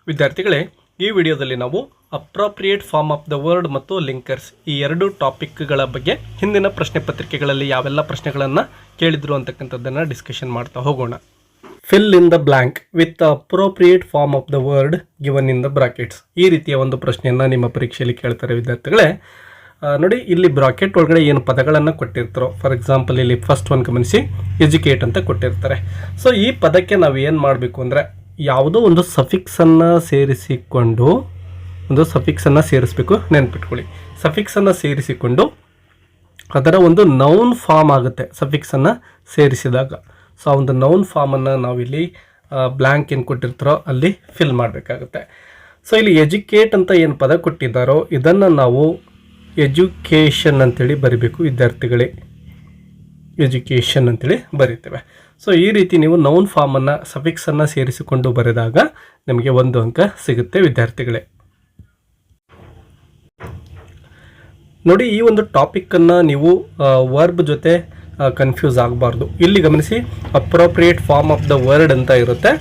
ವಿದ್ಯಾರ್ಥಿಗಳೇ, ಈ ವಿಡಿಯೋದಲ್ಲಿ ನಾವು appropriate form of the word ಮತ್ತು ಲಿಂಕರ್ಸ್ ಈ ಎರಡು ಟಾಪಿಕ್ಗಳ ಬಗ್ಗೆ ಹಿಂದಿನ ಪ್ರಶ್ನೆ ಪತ್ರಿಕೆಗಳಲ್ಲಿ ಯಾವೆಲ್ಲ ಪ್ರಶ್ನೆಗಳನ್ನು ಕೇಳಿದ್ರು ಅಂತಕ್ಕಂಥದ್ದನ್ನು ಡಿಸ್ಕಷನ್ ಮಾಡ್ತಾ ಹೋಗೋಣ. Fill in the blank with the appropriate form of the word given in the brackets. ಈ ರೀತಿಯ ಒಂದು ಪ್ರಶ್ನೆಯನ್ನು ನಿಮ್ಮ ಪರೀಕ್ಷೆಯಲ್ಲಿ ಕೇಳ್ತಾರೆ ವಿದ್ಯಾರ್ಥಿಗಳೇ. ನೋಡಿ, ಇಲ್ಲಿ ಬ್ರಾಕೆಟ್ ಒಳಗಡೆ ಏನು ಪದಗಳನ್ನು ಕೊಟ್ಟಿರ್ತಾರೋ, ಫಾರ್ ಎಕ್ಸಾಂಪಲ್ ಇಲ್ಲಿ ಫಸ್ಟ್ ಒನ್ ಗಮನಿಸಿ, ಎಜುಕೇಟ್ ಅಂತ ಕೊಟ್ಟಿರ್ತಾರೆ. ಸೊ ಈ ಪದಕ್ಕೆ ನಾವು ಏನು ಮಾಡಬೇಕು ಅಂದರೆ, ಯಾವುದೋ ಒಂದು ಸಫಿಕ್ಸನ್ನು ಸೇರಿಸಿಕೊಂಡು ಸೇರಿಸಬೇಕು. ನೆನ್ಪಿಟ್ಕೊಳ್ಳಿ, ಸಫಿಕ್ಸನ್ನು ಸೇರಿಸಿಕೊಂಡು ಅದರ ಒಂದು ನೌನ್ ಫಾರ್ಮ್ ಆಗುತ್ತೆ ಸಫಿಕ್ಸನ್ನು ಸೇರಿಸಿದಾಗ. ಸೊ ಆ ಒಂದು ನೌನ್ ಫಾರ್ಮನ್ನು ನಾವಿಲ್ಲಿ ಬ್ಲ್ಯಾಂಕ್ ಏನು ಕೊಟ್ಟಿರ್ತಾರೋ ಅಲ್ಲಿ ಫಿಲ್ ಮಾಡಬೇಕಾಗುತ್ತೆ. ಸೊ ಇಲ್ಲಿ ಎಜುಕೇಟ್ ಅಂತ ಏನು ಪದ ಕೊಟ್ಟಿದ್ದಾರೋ ಇದನ್ನು ನಾವು ಎಜುಕೇಷನ್ ಅಂತೇಳಿ ಬರಿಬೇಕು ವಿದ್ಯಾರ್ಥಿಗಳೇ. ಎಜುಕೇಷನ್ ಅಂತೇಳಿ ಬರಿತೇವೆ. ಸೊ ಈ ರೀತಿ ನೀವು ನೌನ್ ಫಾರ್ಮನ್ನು ಸಫಿಕ್ಸನ್ನು ಸೇರಿಸಿಕೊಂಡು ಬರೆದಾಗ ನಿಮಗೆ 1 ಅಂಕ ಸಿಗುತ್ತೆ ವಿದ್ಯಾರ್ಥಿಗಳೇ. ನೋಡಿ, ಈ ಒಂದು ಟಾಪಿಕ್ಕನ್ನು ನೀವು ವರ್ಬ್ ಜೊತೆ ಕನ್ಫ್ಯೂಸ್ ಆಗಬಾರ್ದು. ಇಲ್ಲಿ ಗಮನಿಸಿ, appropriate form of the word ಅಂತ ಇರುತ್ತೆ.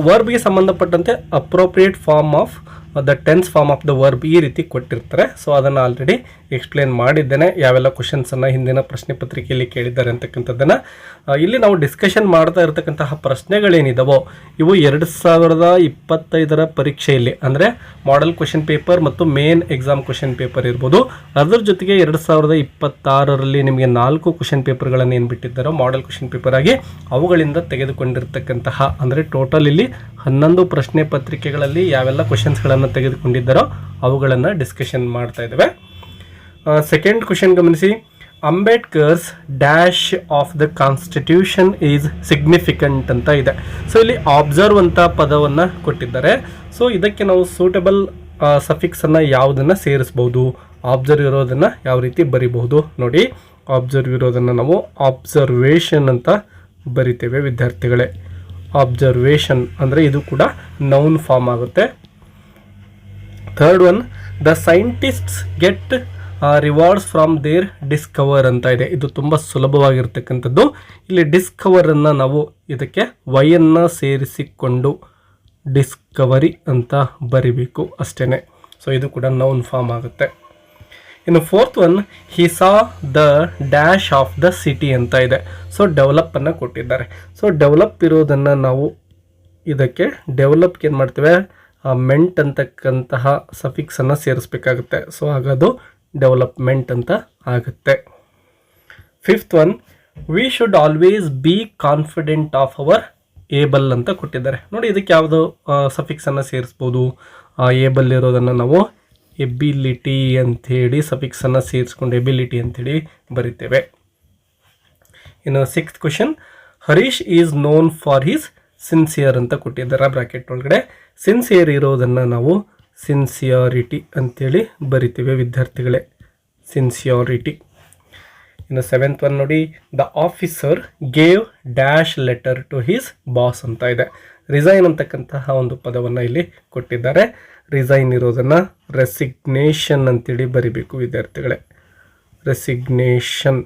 ವರ್ಬ್ಗೆ ಸಂಬಂಧಪಟ್ಟಂತೆ appropriate form of the tense form of the verb ಈ ರೀತಿ ಕೊಟ್ಟಿರ್ತಾರೆ. ಸೊ ಅದನ್ನು ಆಲ್ರೆಡಿ ಎಕ್ಸ್ಪ್ಲೇನ್ ಮಾಡಿದ್ದೇನೆ, ಯಾವೆಲ್ಲ ಕ್ವಶನ್ಸನ್ನು ಹಿಂದಿನ ಪ್ರಶ್ನೆ ಪತ್ರಿಕೆಯಲ್ಲಿ ಕೇಳಿದ್ದಾರೆ ಅಂತಕ್ಕಂಥದ್ದನ್ನು. ಇಲ್ಲಿ ನಾವು ಡಿಸ್ಕಷನ್ ಮಾಡ್ತಾ ಇರತಕ್ಕಂತಹ ಪ್ರಶ್ನೆಗಳೇನಿದಾವೋ ಇವು 2025 ಪರೀಕ್ಷೆಯಲ್ಲಿ, ಅಂದರೆ ಮಾಡೆಲ್ ಕ್ವಶನ್ ಪೇಪರ್ ಮತ್ತು ಮೇನ್ ಎಕ್ಸಾಮ್ ಕ್ವಶನ್ ಪೇಪರ್ ಇರ್ಬೋದು. ಅದರ ಜೊತೆಗೆ 2026ರಲ್ಲಿ ನಿಮಗೆ 4 ಕ್ವಶನ್ ಪೇಪರ್ಗಳನ್ನು ಏನು ಬಿಟ್ಟಿದ್ದಾರೋ ಮಾಡೆಲ್ ಕ್ವಶನ್ ಪೇಪರ್ ಆಗಿ ಅವುಗಳಿಂದ ತೆಗೆದುಕೊಂಡಿರ್ತಕ್ಕಂತಹ, ಅಂದರೆ ಟೋಟಲ್ ಇಲ್ಲಿ 11 ಪ್ರಶ್ನೆ ಪತ್ರಿಕೆಗಳಲ್ಲಿ ಯಾವೆಲ್ಲ ಕ್ವಶನ್ಸ್ಗಳನ್ನು ತೆಗೆದುಕೊಂಡಿದ್ದಾರೋ ಅವುಗಳನ್ನು ಡಿಸ್ಕಷನ್ ಮಾಡ್ತಾ ಇದ್ದೇವೆ. ಸೆಕೆಂಡ್ ಕ್ವಶನ್ ಗಮನಿಸಿ, Ambedkar's dash of the constitution is significant ಅಂತ ಇದೆ. ಸೊ ಇಲ್ಲಿ ಆಬ್ಸರ್ವ್ ಅಂತ ಪದವನ್ನು ಕೊಟ್ಟಿದ್ದಾರೆ. ಸೊ ಇದಕ್ಕೆ ನಾವು ಸೂಟಬಲ್ ಸಫಿಕ್ಸನ್ನು ಯಾವುದನ್ನು ಸೇರಿಸ್ಬೋದು, ಆಬ್ಸರ್ವ್ ಇರೋದನ್ನು ಯಾವ ರೀತಿ ಬರಿಬಹುದು. ನೋಡಿ, ಆಬ್ಸರ್ವ್ ಇರೋದನ್ನು ನಾವು ಆಬ್ಸರ್ವೇಷನ್ ಅಂತ ಬರಿತೇವೆ ವಿದ್ಯಾರ್ಥಿಗಳೇ. ಆಬ್ಸರ್ವೇಷನ್ ಅಂದರೆ ಇದು ಕೂಡ ನೌನ್ ಫಾರ್ಮ್ ಆಗುತ್ತೆ. Third one, the scientists get rewards from their discover ಅಂತ ಇದೆ. ಇದು ತುಂಬ ಸುಲಭವಾಗಿರ್ತಕ್ಕಂಥದ್ದು. ಇಲ್ಲಿ ಡಿಸ್ಕವರನ್ನು ನಾವು ಇದಕ್ಕೆ ವೈಯನ್ನು ಸೇರಿಸಿಕೊಂಡು ಡಿಸ್ಕವರಿ ಅಂತ ಬರಿಬೇಕು ಅಷ್ಟೇ. ಸೊ ಇದು ಕೂಡ ನೌನ್ ಫಾರ್ಮ್ ಆಗುತ್ತೆ. ಇನ್ನು fourth one, he saw the dash of the city ಅಂತ ಇದೆ. ಸೊ ಡೆವಲಪನ್ನು ಕೊಟ್ಟಿದ್ದಾರೆ. ಸೊ ಡೆವಲಪ್ ಇರೋದನ್ನು ನಾವು ಇದಕ್ಕೆ ಡೆವಲಪ್ಗೆ ಏನು ಮಾಡ್ತೇವೆ, ಮೆಂಟ್ ಅಂತಕ್ಕಂತಹ ಸಫಿಕ್ಸನ್ನು ಸೇರಿಸ್ಬೇಕಾಗುತ್ತೆ. ಸೊ ಹಾಗದು ಡೆವಲಪ್ಮೆಂಟ್ ಅಂತ ಆಗುತ್ತೆ. Fifth one, we should always be confident of our Abel ಅಂತ ಕೊಟ್ಟಿದ್ದಾರೆ. ನೋಡಿ, ಇದಕ್ಕೆ ಯಾವುದು ಸಫಿಕ್ಸನ್ನು ಸೇರಿಸ್ಬೋದು. ಏಬಲ್ ಇರೋದನ್ನು ನಾವು ಎಬಿಲಿಟಿ ಅಂಥೇಳಿ ಸಫಿಕ್ಸನ್ನು ಸೇರಿಸ್ಕೊಂಡು ಎಬಿಲಿಟಿ ಅಂಥೇಳಿ ಬರಿತೇವೆ. ಇನ್ನು sixth question, Harish is known for his sincere ಅಂತ ಕೊಟ್ಟಿದ್ದಾರೆ ಬ್ರಾಕೆಟ್ ಒಳಗಡೆ. ಸಿನ್ಸಿಯರ್ ಇರೋದನ್ನು ನಾವು ಸಿನ್ಸಿಯಾರಿಟಿ ಅಂತೇಳಿ ಬರಿತೀವಿ ವಿದ್ಯಾರ್ಥಿಗಳೇ, ಸಿನ್ಸಿಯಾರಿಟಿ. ಇನ್ನು ಸೆವೆಂತ್ ಒನ್ ನೋಡಿ, the officer gave dash letter to his boss ಅಂತ ಇದೆ. ರಿಸೈನ್ ಅಂತಕ್ಕಂತಹ ಒಂದು ಪದವನ್ನು ಇಲ್ಲಿ ಕೊಟ್ಟಿದ್ದಾರೆ. ರಿಸೈನ್ ಇರೋದನ್ನು ರೆಸಿಗ್ನೇಷನ್ ಅಂತೇಳಿ ಬರಿಬೇಕು ವಿದ್ಯಾರ್ಥಿಗಳೇ, ರೆಸಿಗ್ನೇಷನ್.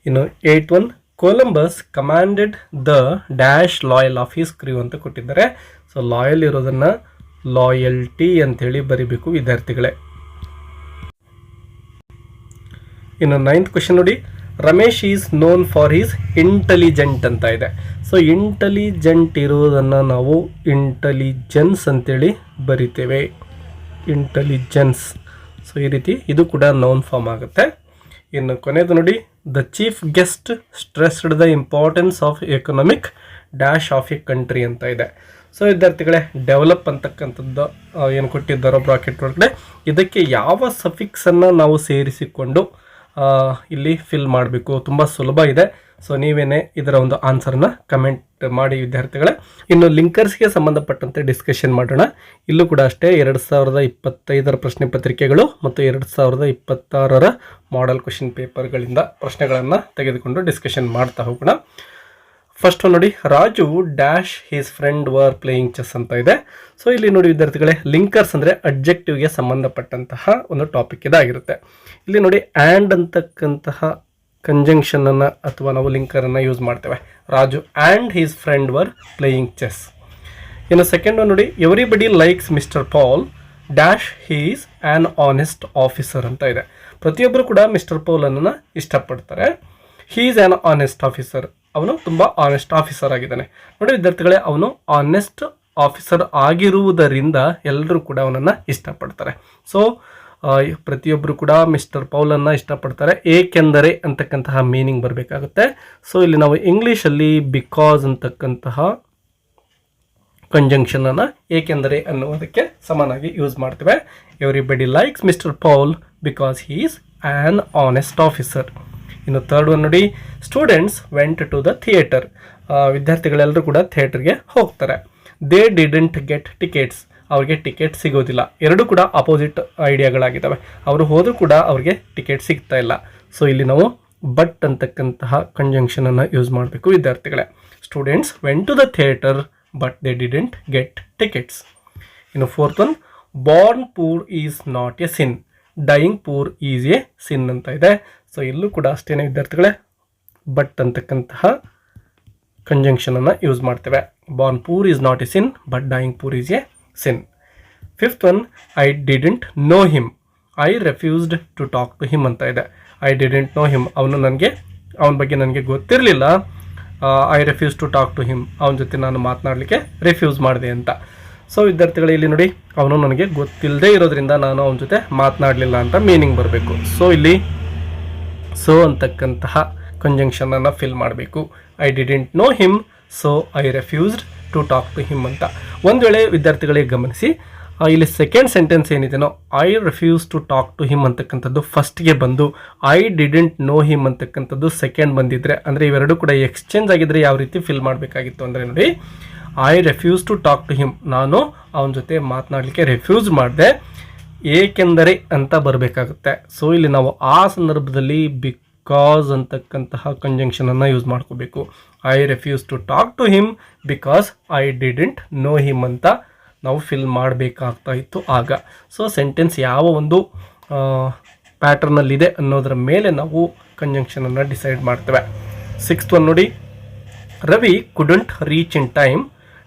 ಇನ್ನು eight one, Columbus commanded the dash loyal of his crew ಅಂತ ಕೊಟ್ಟಿದ್ದಾರೆ. ಸೊ ಲಾಯಲ್ ಇರೋದನ್ನು ಲಾಯಲ್ಟಿ ಅಂಥೇಳಿ ಬರಿಬೇಕು ವಿದ್ಯಾರ್ಥಿಗಳೇ. ಇನ್ನು ನೈನ್ತ್ ಕ್ವಶನ್ ನೋಡಿ, Ramesh is known for his intelligent ಅಂತ ಇದೆ. ಸೊ ಇಂಟೆಲಿಜೆಂಟ್ ಇರೋದನ್ನು ನಾವು ಇಂಟೆಲಿಜೆನ್ಸ್ ಅಂತೇಳಿ ಬರಿತೇವೆ, ಇಂಟೆಲಿಜೆನ್ಸ್. ಸೊ ಈ ರೀತಿ ಇದು ಕೂಡ ನೌನ್ ಫಾರ್ಮ್ ಆಗುತ್ತೆ. ಇನ್ನು ಕೊನೆಯದು ನೋಡಿ, the chief guest stressed the importance of economic dash of A country ಅಂತ ಇದೆ. ಸೊ ವಿದ್ಯಾರ್ಥಿಗಳೇ, ಡೆವಲಪ್ ಅಂತಕ್ಕಂಥದ್ದು ಏನು ಕೊಟ್ಟಿದ್ದಾರೋ ಬ್ರಾಕೆಟ್ ಒಳಗಡೆ, ಇದಕ್ಕೆ ಯಾವ ಸಫಿಕ್ಸನ್ನು ನಾವು ಸೇರಿಸಿಕೊಂಡು ಇಲ್ಲಿ ಫಿಲ್ ಮಾಡಬೇಕು. ತುಂಬ ಸುಲಭ ಇದೆ. ಸೊ ನೀವೇನೇ ಇದರ ಒಂದು ಆನ್ಸರ್ನ ಕಮೆಂಟ್ ಮಾಡಿ ವಿದ್ಯಾರ್ಥಿಗಳೇ. ಇನ್ನು ಲಿಂಕರ್ಸ್ಗೆ ಸಂಬಂಧಪಟ್ಟಂತೆ ಡಿಸ್ಕಷನ್ ಮಾಡೋಣ. ಇಲ್ಲೂ ಕೂಡ ಅಷ್ಟೇ 2025 ಪ್ರಶ್ನೆ ಪತ್ರಿಕೆಗಳು ಮತ್ತು 2026 ಮಾಡೆಲ್ ಕ್ವಶನ್ ಪೇಪರ್ಗಳಿಂದ ಪ್ರಶ್ನೆಗಳನ್ನು ತೆಗೆದುಕೊಂಡು ಡಿಸ್ಕಷನ್ ಮಾಡ್ತಾ ಹೋಗೋಣ. ಫಸ್ಟ್ ನೋಡಿ, Raju dash he's friend were playing chess ಅಂತ ಇದೆ. ಸೊ ಇಲ್ಲಿ ನೋಡಿ ವಿದ್ಯಾರ್ಥಿಗಳೇ, ಲಿಂಕರ್ಸ್ ಅಂದರೆ ಅಬ್ಜೆಕ್ಟಿವ್ಗೆ ಸಂಬಂಧಪಟ್ಟಂತಹ ಒಂದು ಟಾಪಿಕ್ ಇದಾಗಿರುತ್ತೆ. ಇಲ್ಲಿ ನೋಡಿ, ಆ್ಯಂಡ್ ಅಂತಕ್ಕಂತಹ ಕಂಜಂಕ್ಷನನ್ನು ಅಥವಾ ನಾವು ಲಿಂಕರನ್ನು ಯೂಸ್ ಮಾಡ್ತೇವೆ. Raju and his friend were playing chess. ಇನ್ನು ಸೆಕೆಂಡ್ ಒನ್ ನೋಡಿ, everybody likes mister Paul dash his an honest officer ಅಂತ ಇದೆ. ಪ್ರತಿಯೊಬ್ಬರು ಕೂಡ ಮಿಸ್ಟರ್ ಪೌಲನ್ನು ಇಷ್ಟಪಡ್ತಾರೆ. ಹೀಸ್ ಆ್ಯನ್ ಆನೆಸ್ಟ್ ಆಫೀಸರ್, ಅವನು ತುಂಬ ಆನೆಸ್ಟ್ ಆಫೀಸರ್ ಆಗಿದ್ದಾನೆ. ನೋಡಿ ವಿದ್ಯಾರ್ಥಿಗಳೇ, ಅವನು ಆನೆಸ್ಟ್ ಆಫೀಸರ್ ಆಗಿರುವುದರಿಂದ ಎಲ್ಲರೂ ಕೂಡ ಅವನನ್ನು ಇಷ್ಟಪಡ್ತಾರೆ. ಸೊ ಪ್ರತಿಯೊಬ್ಬರು ಕೂಡ ಮಿಸ್ಟರ್ ಪೌಲನ್ನು ಇಷ್ಟಪಡ್ತಾರೆ ಏಕೆಂದರೆ ಅಂತಕ್ಕಂತಹ ಮೀನಿಂಗ್ ಬರಬೇಕಾಗುತ್ತೆ. ಸೊ ಇಲ್ಲಿ ನಾವು ಇಂಗ್ಲೀಷಲ್ಲಿ ಬಿಕಾಸ್ ಅಂತಕ್ಕಂತಹ ಕಂಜಂಕ್ಷನ್ ಅನ್ನು ಏಕೆಂದರೆ ಅನ್ನುವುದಕ್ಕೆ ಸಮನಾಗಿ ಯೂಸ್ ಮಾಡ್ತೇವೆ. Everybody likes mister Paul because he is an honest officer. ಇನ್ನು ಥರ್ಡ್ ಒನ್ ನೋಡಿ, students went to the theatre. ವಿದ್ಯಾರ್ಥಿಗಳೆಲ್ಲರೂ ಕೂಡ ಥಿಯೇಟರ್ಗೆ ಹೋಗ್ತಾರೆ. ದೇ ಡಿಡೆಂಟ್ ಗೆಟ್ ಟಿಕೆಟ್ಸ್, ಅವ್ರಿಗೆ ಟಿಕೆಟ್ ಸಿಗೋದಿಲ್ಲ. ಎರಡೂ ಕೂಡ ಅಪೋಸಿಟ್ ಐಡಿಯಾಗಳಾಗಿದ್ದಾವೆ. ಅವರು ಹೋದರೂ ಕೂಡ ಅವ್ರಿಗೆ ಟಿಕೆಟ್ ಸಿಗ್ತಾ ಇಲ್ಲ. ಸೊ ಇಲ್ಲಿ ನಾವು ಬಟ್ ಅಂತಕ್ಕಂತಹ ಕಂಜಂಕ್ಷನನ್ನು ಯೂಸ್ ಮಾಡಬೇಕು ವಿದ್ಯಾರ್ಥಿಗಳೇ. Students went to the theatre but they didn't get tickets. ಇನ್ನು fourth one, born poor is not a sin, dying poor is a sin ಅಂತ ಇದೆ. ಸೊ ಇಲ್ಲೂ ಕೂಡ ಅಷ್ಟೇನೆ ವಿದ್ಯಾರ್ಥಿಗಳೇ, ಬಟ್ ಅಂತಕ್ಕಂತಹ ಕಂಜಂಕ್ಷನನ್ನು ಯೂಸ್ ಮಾಡ್ತೇವೆ. Born poor is not a sin but dying poor is a sin. Fifth one, I didn't know him, I refused to talk to him ಅಂತ ಇದೆ. ಐ ಡಿಡೆಂಟ್ ನೋ ಹಿಮ್, ಅವನ ಬಗ್ಗೆ ನನಗೆ ಗೊತ್ತಿರಲಿಲ್ಲ. I refuse to talk to him, ಅವನ ಜೊತೆ ನಾನು ಮಾತನಾಡಲಿಕ್ಕೆ refuse ಮಾಡಿದೆ ಅಂತ. ಸೊ ವಿದ್ಯಾರ್ಥಿಗಳು ಇಲ್ಲಿ ನೋಡಿ, ಅವನು ನನಗೆ ಗೊತ್ತಿಲ್ಲದೆ ಇರೋದ್ರಿಂದ ನಾನು ಅವನ ಜೊತೆ ಮಾತನಾಡಲಿಲ್ಲ ಅಂತ ಮೀನಿಂಗ್ ಬರಬೇಕು. ಸೊ ಇಲ್ಲಿ ಸೊ ಅಂತಕ್ಕಂತಹ ಕಂಜಂಕ್ಷನನ್ನು ಫಿಲ್ ಮಾಡಬೇಕು. I didn't know him so I refused to talk to him ಅಂತ. ಒಂದು ವೇಳೆ ವಿದ್ಯಾರ್ಥಿಗಳಿಗೆ ಗಮನಿಸಿ, ಇಲ್ಲಿ ಸೆಕೆಂಡ್ ಸೆಂಟೆನ್ಸ್ ಏನಿದೆನೋ I refuse to talk to him ಅಂತಕ್ಕಂಥದ್ದು ಫಸ್ಟ್ಗೆ ಬಂದು ಐ ಡಿಡೆಂಟ್ ನೋ ಹಿಮ್ ಅಂತಕ್ಕಂಥದ್ದು ಸೆಕೆಂಡ್ ಬಂದಿದ್ರೆ, ಅಂದರೆ ಇವೆರಡು ಕೂಡ ಎಕ್ಸ್ಚೇಂಜ್ ಆಗಿದ್ರೆ ಯಾವ ರೀತಿ ಫಿಲ್ ಮಾಡಬೇಕಾಗಿತ್ತು ಅಂದರೆ ನೋಡಿ, I refuse to talk to him, ನಾನು ಅವನ ಜೊತೆ ಮಾತನಾಡಲಿಕ್ಕೆ ರೆಫ್ಯೂಸ್ ಮಾಡಿದೆ ಏಕೆಂದರೆ ಅಂತ ಬರಬೇಕಾಗುತ್ತೆ. ಸೊ ಇಲ್ಲಿ ನಾವು ಆ ಸಂದರ್ಭದಲ್ಲಿ ಬಿಕಾಸ್ ಅಂತಕ್ಕಂತಹ ಕಂಜಂಕ್ಷನನ್ನು ಯೂಸ್ ಮಾಡ್ಕೋಬೇಕು. I refuse to talk to him because I didn't know him ಅಂತ ನಾವು ಫಿಲ್ ಮಾಡಬೇಕಾಗ್ತಾ ಇತ್ತು ಆಗ. ಸೊ ಸೆಂಟೆನ್ಸ್ ಯಾವ ಒಂದು ಪ್ಯಾಟರ್ನಲ್ಲಿದೆ ಅನ್ನೋದರ ಮೇಲೆ ನಾವು ಕಂಜಂಕ್ಷನನ್ನು ಡಿಸೈಡ್ ಮಾಡ್ತೇವೆ. ಸಿಕ್ಸ್ತ್ ಒನ್ ನೋಡಿ, Ravi couldn't reach in time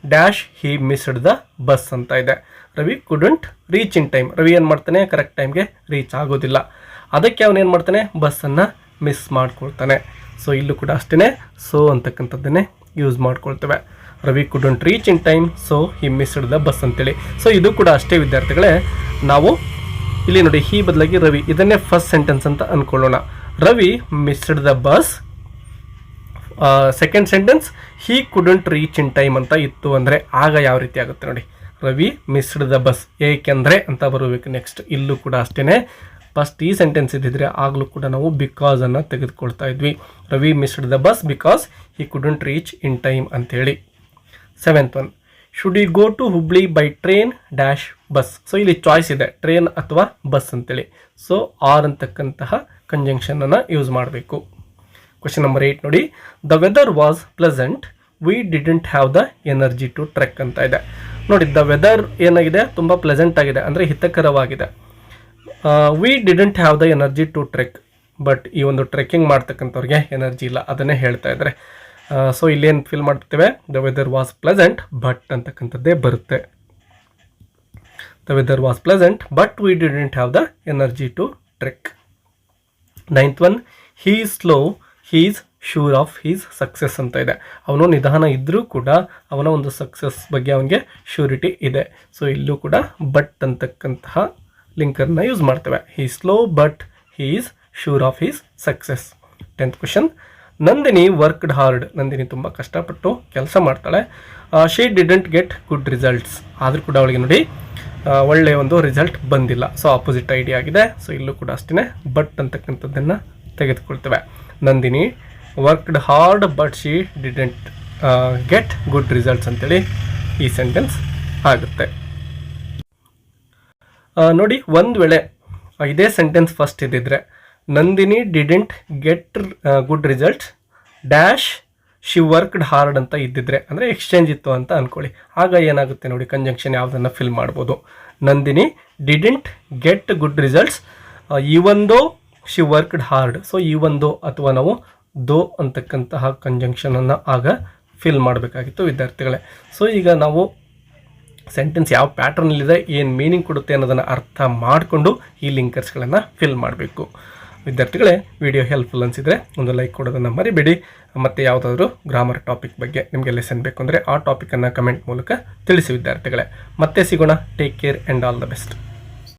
dash he missed the bus ಅಂತ ಇದೆ. Ravi couldn't reach in time, Ravi ಏನು ಮಾಡ್ತಾನೆ, ಕರೆಕ್ಟ್ ಟೈಮ್ಗೆ ರೀಚ್ ಆಗೋದಿಲ್ಲ. ಅದಕ್ಕೆ ಅವನೇನು ಮಾಡ್ತಾನೆ, ಬಸ್ಸನ್ನು ಮಿಸ್ ಮಾಡ್ಕೊಳ್ತಾನೆ. ಸೊ ಇಲ್ಲೂ ಕೂಡ ಅಷ್ಟೇ ಸೊ ಅಂತಕ್ಕಂಥದ್ದನ್ನೇ ಯೂಸ್ ಮಾಡ್ಕೊಳ್ತೇವೆ. Ravi couldn't reach in time so he missed the bus ಅಂತೇಳಿ. ಸೊ ಇದು ಕೂಡ ಅಷ್ಟೇ ವಿದ್ಯಾರ್ಥಿಗಳೇ, ನಾವು ಇಲ್ಲಿ ನೋಡಿ ಹಿ ಬದಲಾಗಿ ರವಿ, ಇದನ್ನೇ ಫಸ್ಟ್ ಸೆಂಟೆನ್ಸ್ ಅಂತ ಅಂದ್ಕೊಳ್ಳೋಣ. Ravi missed the bus. Second sentence he couldn't reach in time ಅಂತ ಇತ್ತು ಅಂದರೆ ಆಗ ಯಾವ ರೀತಿ ಆಗುತ್ತೆ ನೋಡಿ, ರವಿ ಮಿಸ್ಡ್ ದ ಬಸ್ ಏಕೆಂದರೆ ಅಂತ ಬರಬೇಕು. ನೆಕ್ಸ್ಟ್ ಇಲ್ಲೂ ಕೂಡ ಅಷ್ಟೇ, ಫಸ್ಟ್ ಈ ಸೆಂಟೆನ್ಸ್ ಇದ್ದಿದ್ರೆ ಆಗಲೂ ಕೂಡ ನಾವು ಬಿಕಾಸ್ ಅನ್ನು ತೆಗೆದುಕೊಳ್ತಾ ಇದ್ವಿ. Ravi missed the bus because he couldn't reach in time ಅಂತೇಳಿ. Seventh one, should you go to Hubli by train dash bus. So ಇಲ್ಲಿ ಚಾಯ್ಸ್ ಇದೆ, ಟ್ರೈನ್ ಅಥವಾ ಬಸ್ ಅಂತೇಳಿ. ಸೊ ಆರ್ ಅಂತಕ್ಕಂತಹ ಕಂಜಂಕ್ಷನನ್ನು ಯೂಸ್ ಮಾಡಬೇಕು. ಕ್ವಶನ್ ನಂಬರ್ 8 ನೋಡಿ, the weather was pleasant we didn't have the energy to trek ಅಂತ ಇದೆ. ನೋಡಿ ದ ವೆದರ್ ಏನಾಗಿದೆ, ತುಂಬ ಪ್ಲೆಸೆಂಟ್ ಆಗಿದೆ ಅಂದರೆ ಹಿತಕರವಾಗಿದೆ. We didn't have the energy to trek, but ಈ ಒಂದು ಟ್ರೆಕ್ಕಿಂಗ್ ಮಾಡ್ತಕ್ಕಂಥವ್ರಿಗೆ ಎನರ್ಜಿ ಇಲ್ಲ, ಅದನ್ನೇ ಹೇಳ್ತಾ ಇದ್ದಾರೆ. ಸೊ ಇಲ್ಲೇನು ಫಿಲ್ ಮಾಡ್ತೇವೆ, the weather was pleasant but ಅಂತಕ್ಕಂಥದ್ದೇ ಬರುತ್ತೆ. The weather was pleasant but we didn't have the energy to trek. Ninth one, he is slow he is sure of his success ಅಂತ ಇದೆ. ಅವನು ನಿಧಾನ ಇದ್ದರೂ ಕೂಡ ಅವನ ಒಂದು ಸಕ್ಸಸ್ ಬಗ್ಗೆ ಅವನಿಗೆ ಶ್ಯೂರಿಟಿ ಇದೆ. ಸೊ ಇಲ್ಲೂ ಕೂಡ ಬಟ್ ಅಂತಕ್ಕಂತಹ ಲಿಂಕರ್ನ ಯೂಸ್ ಮಾಡ್ತೇವೆ. He slow but he is sure of his success. 10th question, Nandini worked hard. Nandini ತುಂಬ ಕಷ್ಟಪಟ್ಟು ಕೆಲಸ ಮಾಡ್ತಾಳೆ. She didn't get good results, ಆದರೂ ಕೂಡ ಅವಳಿಗೆ ನೋಡಿ ಒಳ್ಳೆಯ ಒಂದು ರಿಸಲ್ಟ್ ಬಂದಿಲ್ಲ. ಸೊ ಆಪೋಸಿಟ್ ಐಡಿಯಾ ಆಗಿದೆ. ಸೊ ಇಲ್ಲೂ ಕೂಡ ಅಷ್ಟೇ ಬಟ್ ಅಂತಕ್ಕಂಥದ್ದನ್ನು ತೆಗೆದುಕೊಳ್ತೇವೆ. Nandini worked hard but she didn't get good results ಅಂತೇಳಿ ಈ ಸೆಂಟೆನ್ಸ್ ಆಗುತ್ತೆ. ನೋಡಿ ಒಂದು ವೇಳೆ ಇದೇ ಸೆಂಟೆನ್ಸ್ ಫಸ್ಟ್ ಇದ್ದಿದ್ರೆ Nandini didn't get good results dash she worked hard ಅಂತ ಇದ್ದಿದ್ರೆ, ಅಂದರೆ ಎಕ್ಸ್ಚೇಂಜ್ ಇತ್ತು ಅಂತ ಅಂದ್ಕೊಳ್ಳಿ. ಆಗ ಏನಾಗುತ್ತೆ ನೋಡಿ, ಕಂಜಂಕ್ಷನ್ ಯಾವುದನ್ನು ಫಿಲ್ ಮಾಡ್ಬೋದು. Nandini didn't get good results even though she worked hard. So even though ಅಥವಾ ನಾವು ದೋ ಅಂತಕ್ಕಂತಹ ಕಂಜಂಕ್ಷನನ್ನು ಆಗ ಫಿಲ್ ಮಾಡಬೇಕಾಗಿತ್ತು ವಿದ್ಯಾರ್ಥಿಗಳೇ. ಸೊ ಈಗ ನಾವು ಸೆಂಟೆನ್ಸ್ ಯಾವ ಪ್ಯಾಟರ್ನಲ್ಲಿದೆ, ಏನು ಮೀನಿಂಗ್ ಕೊಡುತ್ತೆ ಅನ್ನೋದನ್ನು ಅರ್ಥ ಮಾಡಿಕೊಂಡು ಈ ಲಿಂಕರ್ಸ್ಗಳನ್ನು ಫಿಲ್ ಮಾಡಬೇಕು. ವಿದ್ಯಾರ್ಥಿಗಳೇ, ವಿಡಿಯೋ ಹೆಲ್ಪ್ಫುಲ್ ಅನಿಸಿದರೆ ಒಂದು ಲೈಕ್ ಕೊಡೋದನ್ನು ಮರಿಬೇಡಿ. ಮತ್ತು ಯಾವುದಾದ್ರೂ ಗ್ರಾಮರ್ ಟಾಪಿಕ್ ಬಗ್ಗೆ ನಿಮಗೆ ಲೆಸನ್ ಬೇಕು ಅಂದರೆ ಆ ಟಾಪಿಕನ್ನು ಕಮೆಂಟ್ ಮೂಲಕ ತಿಳಿಸಿ ವಿದ್ಯಾರ್ಥಿಗಳೇ. ಮತ್ತೆ ಸಿಗೋಣ. Take care and all the best.